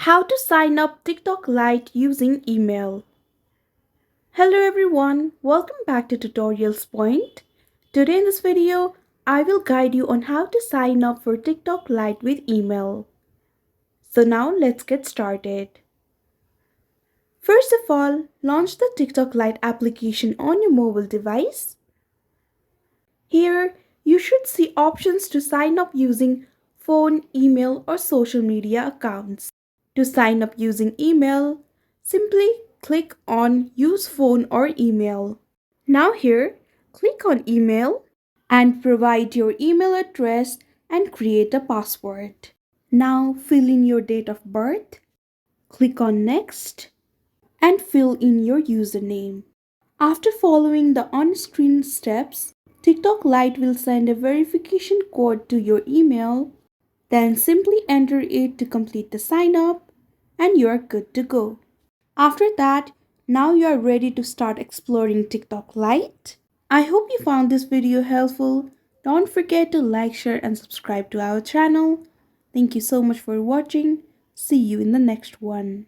How to sign up TikTok Lite using email. Hello everyone, welcome back to Tutorials Point. Today in this video, I will guide you on how to sign up for TikTok Lite with email. So now let's get started. First of all, launch the TikTok Lite application on your mobile device. Here, you should see options to sign up using phone, email or social media accounts. To sign up using email, simply click on Use Phone or Email. Now here, click on Email and provide your email address and create a password. Now fill in your date of birth, click on Next and fill in your username. After following the on-screen steps, TikTok Lite will send a verification code to your email. Then simply enter it to complete the sign up and you are good to go. After that, now you are ready to start exploring TikTok Lite. I hope you found this video helpful. Don't forget to like, share and subscribe to our channel. Thank you so much for watching. See you in the next one.